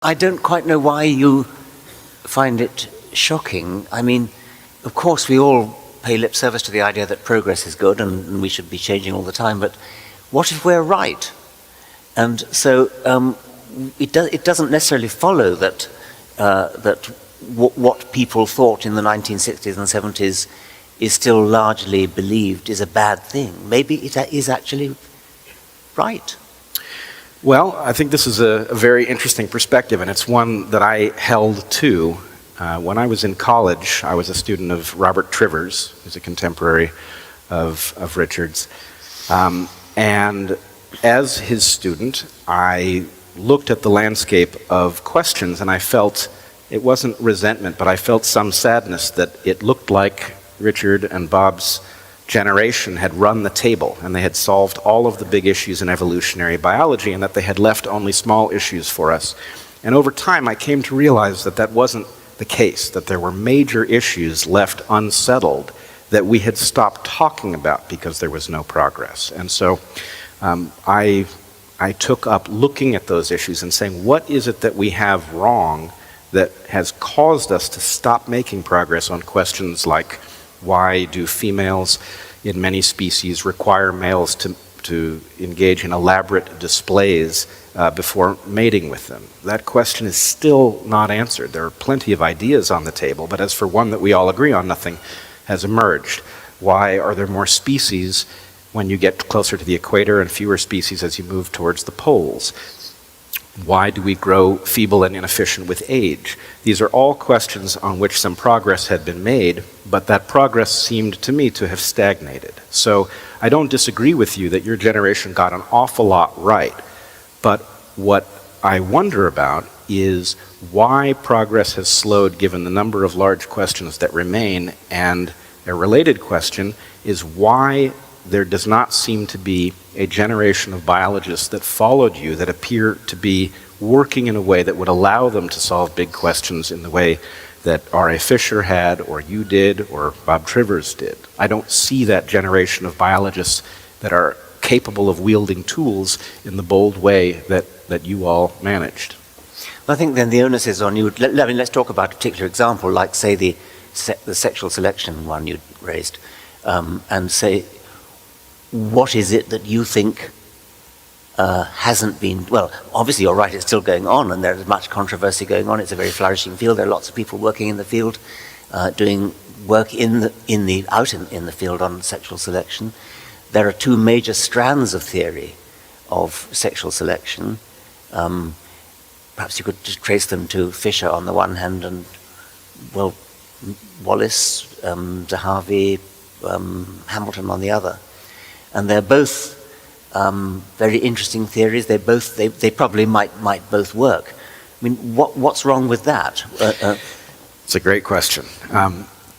I don't quite know why you find it shocking. I mean, of course we all pay lip service to the idea that progress is good and we should be changing all the time, but what if we're right? And so it doesn't necessarily follow that what people thought in the 1960s and 70s is still largely believed is a bad thing. Maybe it is actually right. Well, I think this is a very interesting perspective, and it's one that I held too. When I was in college, I was a student of Robert Trivers, who's a contemporary of Richard's. And as his student, I looked at the landscape of questions, and I felt, it wasn't resentment, but I felt some sadness that it looked like Richard and Bob's generation had run the table, and they had solved all of the big issues in evolutionary biology, and that they had left only small issues for us. And over time, I came to realize that that wasn't the case, that there were major issues left unsettled that we had stopped talking about because there was no progress. And so I took up looking at those issues and saying, what is it that we have wrong that has caused us to stop making progress on questions like, why do females in many species require males to engage in elaborate displays before mating with them? That question is still not answered. There are plenty of ideas on the table, but as for one that we all agree on, nothing has emerged. Why are there more species when you get closer to the equator and fewer species as you move towards the poles? Why do we grow feeble and inefficient with age? These are all questions on which some progress had been made, but that progress seemed to me to have stagnated. So I don't disagree with you that your generation got an awful lot right, but what I wonder about is why progress has slowed given the number of large questions that remain, and a related question is why there does not seem to be a generation of biologists that followed you that appear to be working in a way that would allow them to solve big questions in the way that R.A. Fisher had, or you did, or Bob Trivers did. I don't see that generation of biologists that are capable of wielding tools in the bold way that you all managed. Well, I think then the onus is on you. Let's talk about a particular example, like, say, the sexual selection one you raised, and say, what is it that you think hasn't been, well, obviously you're right, it's still going on, and there's much controversy going on. It's a very flourishing field. There are lots of people working in the field, doing work in the field on sexual selection. There are two major strands of theory of sexual selection. Perhaps you could just trace them to Fisher on the one hand, and, well, Wallace, Zahavi, Hamilton on the other. And they're both very interesting theories. They probably might both work. I mean, what's wrong with that? It's a great question.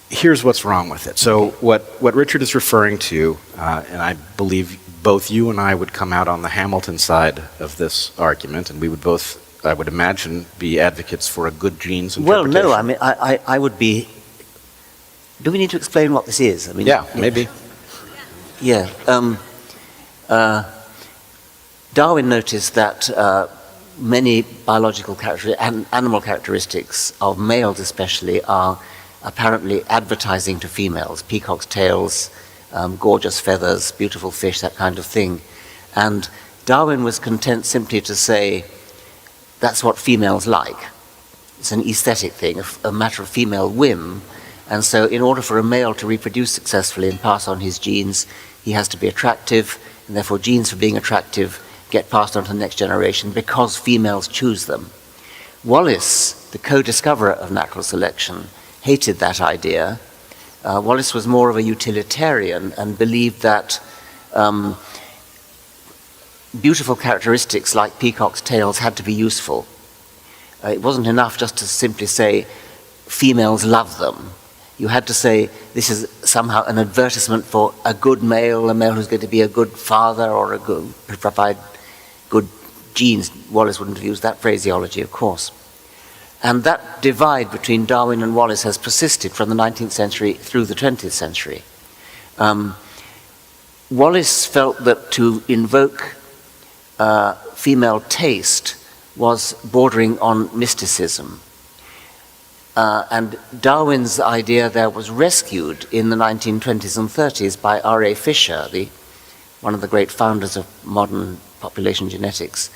Here's what's wrong with it. So what Richard is referring to, and I believe both you and I would come out on the Hamilton side of this argument, and we would both, I would imagine, be advocates for a good genes interpretation. Well, no, I mean, I would be. Do we need to explain what this is? I mean, yeah, maybe. Yeah. Darwin noticed that many biological and animal characteristics of males especially are apparently advertising to females. Peacock's tails, gorgeous feathers, beautiful fish, that kind of thing. And Darwin was content simply to say that's what females like. It's an aesthetic thing, a matter of female whim. And so in order for a male to reproduce successfully and pass on his genes, he has to be attractive, and therefore genes for being attractive get passed on to the next generation because females choose them. Wallace, the co-discoverer of natural selection, hated that idea. Wallace was more of a utilitarian and believed that beautiful characteristics like peacock's tails had to be useful. It wasn't enough just to simply say females love them. You had to say this is somehow an advertisement for a good male, a male who's going to be a good father or provide good genes. Wallace wouldn't have used that phraseology, of course. And that divide between Darwin and Wallace has persisted from the 19th century through the 20th century. Wallace felt that to invoke female taste was bordering on mysticism. And Darwin's idea there was rescued in the 1920s and 30s by R.A. Fisher, one of the great founders of modern population genetics.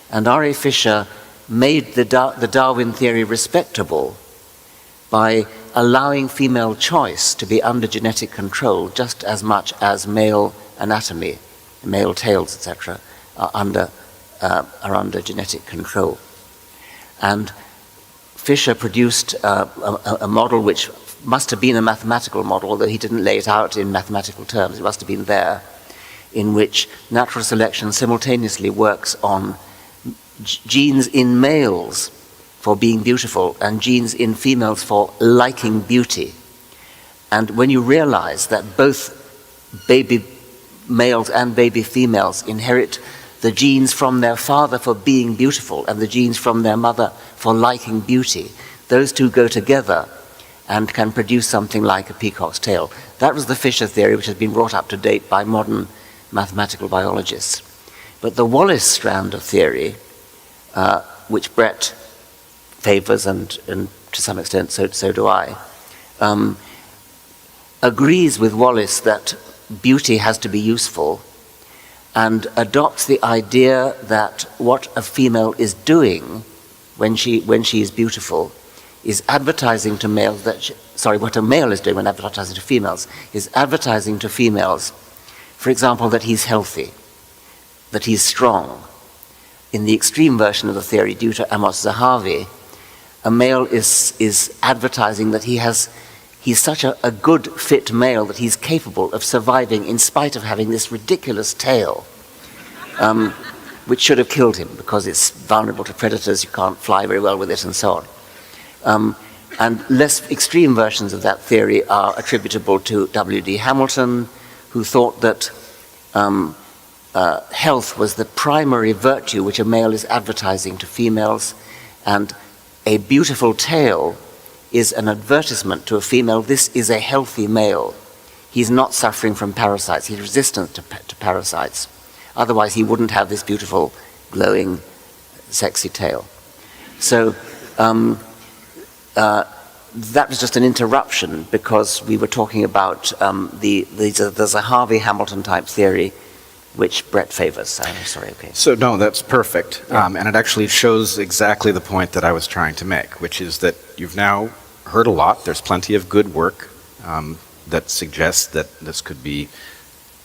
And R.A. Fisher made the Darwin theory respectable by allowing female choice to be under genetic control just as much as male anatomy, male tails, etc., are under genetic control. And Fisher produced a model which must have been a mathematical model, although he didn't lay it out in mathematical terms. It must have been there, in which natural selection simultaneously works on genes in males for being beautiful and genes in females for liking beauty. And when you realize that both baby males and baby females inherit the genes from their father for being beautiful and the genes from their mother for liking beauty, those two go together and can produce something like a peacock's tail. That was the Fisher theory, which has been brought up to date by modern mathematical biologists. But the Wallace strand of theory, which Bret favors and to some extent so do I, agrees with Wallace that beauty has to be useful and adopts the idea that what a female is doing when she is beautiful is advertising to males what a male is doing when advertising to females is advertising to females, for example, that he's healthy, that he's strong. In the extreme version of the theory, due to Amos Zahavi, a male is advertising that he's such a good, fit male that he's capable of surviving in spite of having this ridiculous tail, which should have killed him because it's vulnerable to predators, you can't fly very well with it, and so on. And less extreme versions of that theory are attributable to W.D. Hamilton, who thought that health was the primary virtue which a male is advertising to females, and a beautiful tail is an advertisement to a female, this is a healthy male. He's not suffering from parasites, he's resistant to parasites. Otherwise he wouldn't have this beautiful, glowing, sexy tail. So that was just an interruption because we were talking about the Zahavi-Hamilton type theory, which Bret favors. I'm sorry, okay. So no, that's perfect. Yeah. And it actually shows exactly the point that I was trying to make, which is that you've now heard a lot. There's plenty of good work that suggests that this could be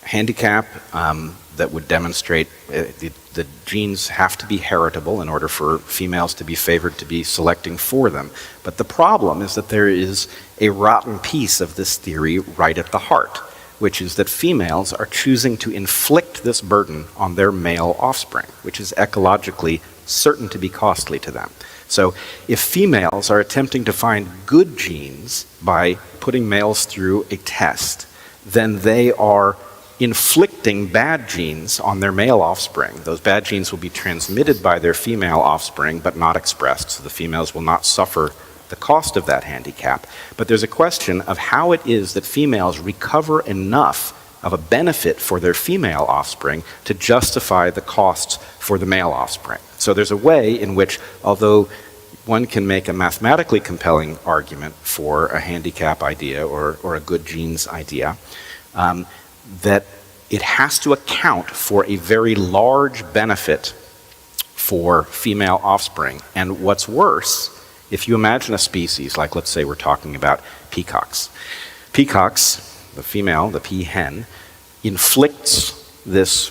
handicap, that would demonstrate the genes have to be heritable in order for females to be favored to be selecting for them. But the problem is that there is a rotten piece of this theory right at the heart, which is that females are choosing to inflict this burden on their male offspring, which is ecologically certain to be costly to them. So if females are attempting to find good genes by putting males through a test, then they are inflicting bad genes on their male offspring. Those bad genes will be transmitted by their female offspring but not expressed, so the females will not suffer the cost of that handicap. But there's a question of how it is that females recover enough of a benefit for their female offspring to justify the costs for the male offspring. So there's a way in which, although one can make a mathematically compelling argument for a handicap idea or a good genes idea, that it has to account for a very large benefit for female offspring. And what's worse, if you imagine a species, like let's say we're talking about peacocks. Peacocks, the female, the peahen, inflicts this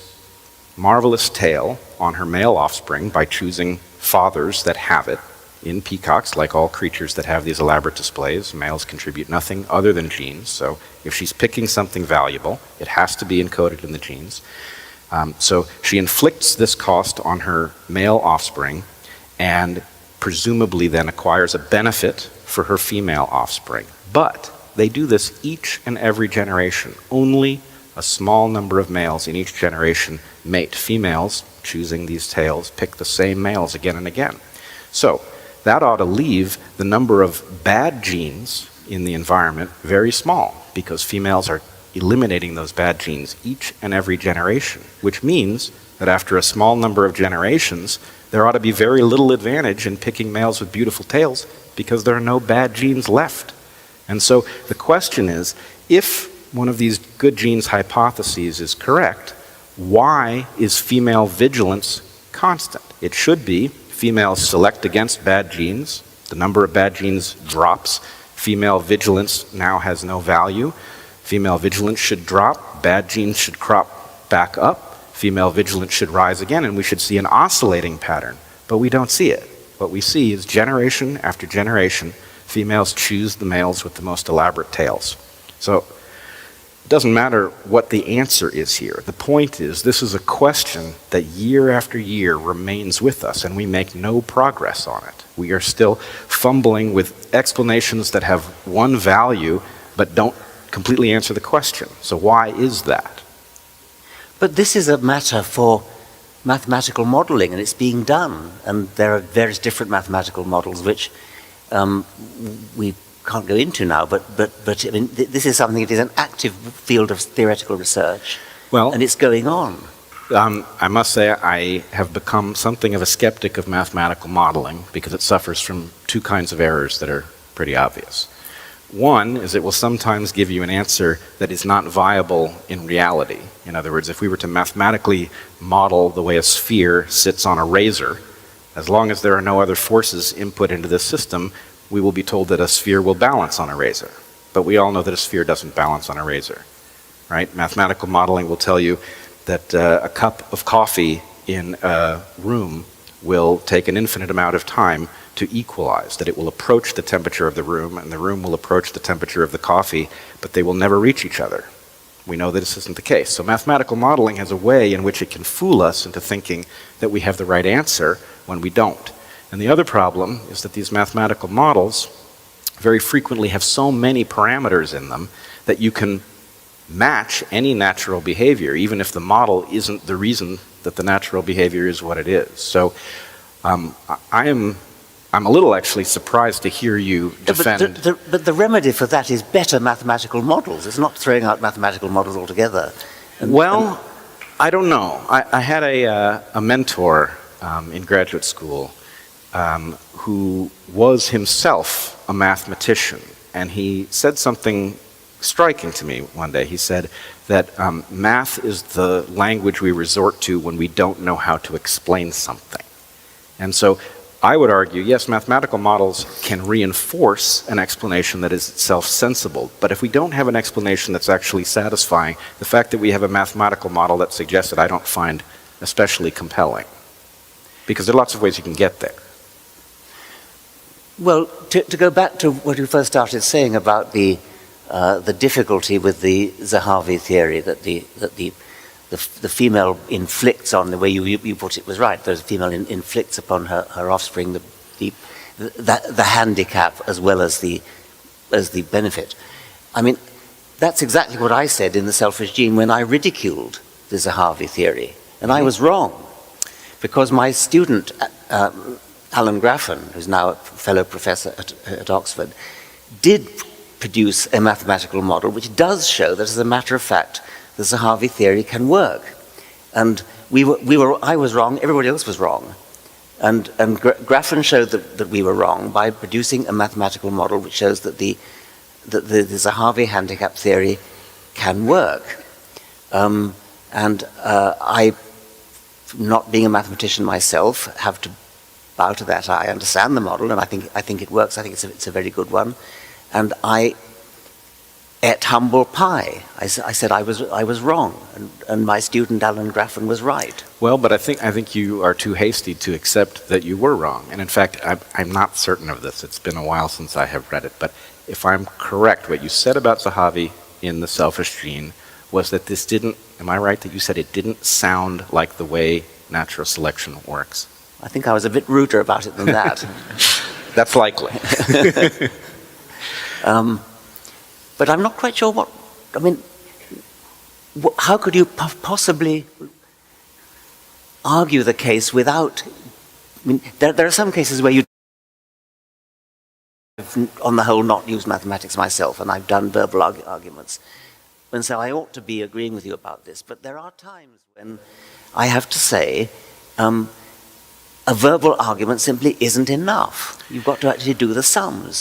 marvelous tail on her male offspring by choosing fathers that have it. In peacocks, like all creatures that have these elaborate displays, males contribute nothing other than genes. So if she's picking something valuable, it has to be encoded in the genes. So she inflicts this cost on her male offspring and presumably then acquires a benefit for her female offspring. But they do this each and every generation. Only a small number of males in each generation mate. Females, choosing these tails, pick the same males again and again. So that ought to leave the number of bad genes in the environment very small, because females are eliminating those bad genes each and every generation, which means that after a small number of generations, there ought to be very little advantage in picking males with beautiful tails because there are no bad genes left. And so the question is, if one of these good genes hypotheses is correct, why is female vigilance constant? It should be females select against bad genes, the number of bad genes drops, female vigilance now has no value, female vigilance should drop, bad genes should crop back up, female vigilance should rise again, and we should see an oscillating pattern. But we don't see it. What we see is generation after generation, females choose the males with the most elaborate tails. So it doesn't matter what the answer is here. The point is, this is a question that year after year remains with us, and we make no progress on it. We are still fumbling with explanations that have one value, but don't completely answer the question. So why is that? But this is a matter for mathematical modeling, and it's being done. And there are various different mathematical models which we can't go into now, but I mean, this is something that is an active field of theoretical research, and it's going on. I must say I have become something of a skeptic of mathematical modeling because it suffers from two kinds of errors that are pretty obvious. One is it will sometimes give you an answer that is not viable in reality. In other words, if we were to mathematically model the way a sphere sits on a razor, as long as there are no other forces input into this system, we will be told that a sphere will balance on a razor. But we all know that a sphere doesn't balance on a razor, right? Mathematical modeling will tell you that a cup of coffee in a room will take an infinite amount of time to equalize, that it will approach the temperature of the room and the room will approach the temperature of the coffee, but they will never reach each other. We know that this isn't the case. So mathematical modeling has a way in which it can fool us into thinking that we have the right answer when we don't. And the other problem is that these mathematical models very frequently have so many parameters in them that you can match any natural behavior, even if the model isn't the reason that the natural behavior is what it is. So I'm a little actually surprised to hear you defend... But the remedy for that is better mathematical models. It's not throwing out mathematical models altogether. I don't know. I had a mentor in graduate school who was himself a mathematician, and he said something striking to me one day. He said that math is the language we resort to when we don't know how to explain something. And so I would argue, yes, mathematical models can reinforce an explanation that is itself sensible, but if we don't have an explanation that's actually satisfying, the fact that we have a mathematical model that suggests it, I don't find especially compelling. Because there are lots of ways you can get there. Well, to go back to what you first started saying about the difficulty with the Zahavi theory, that the female inflicts on, the way you put it was right, the female inflicts upon her offspring the handicap as well as the benefit. I mean, that's exactly what I said in The Selfish Gene when I ridiculed the Zahavi theory. And I was wrong, because my student, Alan Graffan, who's now a fellow professor at Oxford, did produce a mathematical model which does show that, as a matter of fact, the Zahavi theory can work. And I was wrong, everybody else was wrong. And Graffan showed that we were wrong by producing a mathematical model which shows that the Zahavi handicap theory can work. I, not being a mathematician myself, have to bow to that. I understand the model, and I think it works. I think it's a very good one. And I ate humble pie. I said I was wrong, and my student Alan Graffan was right. Well, but I think you are too hasty to accept that you were wrong. And in fact, I'm not certain of this. It's been a while since I have read it. But if I'm correct, what you said about Zahavi in The Selfish Gene was that this didn't, am I right that you said it didn't sound like the way natural selection works? I think I was a bit ruder about it than that. That's likely. But I'm not quite sure how could you possibly argue the case without, there are some cases where you, on the whole, not use mathematics myself, and I've done verbal arguments. and so I ought to be agreeing with you about this, but there are times when I have to say a verbal argument simply isn't enough. You've got to actually do the sums.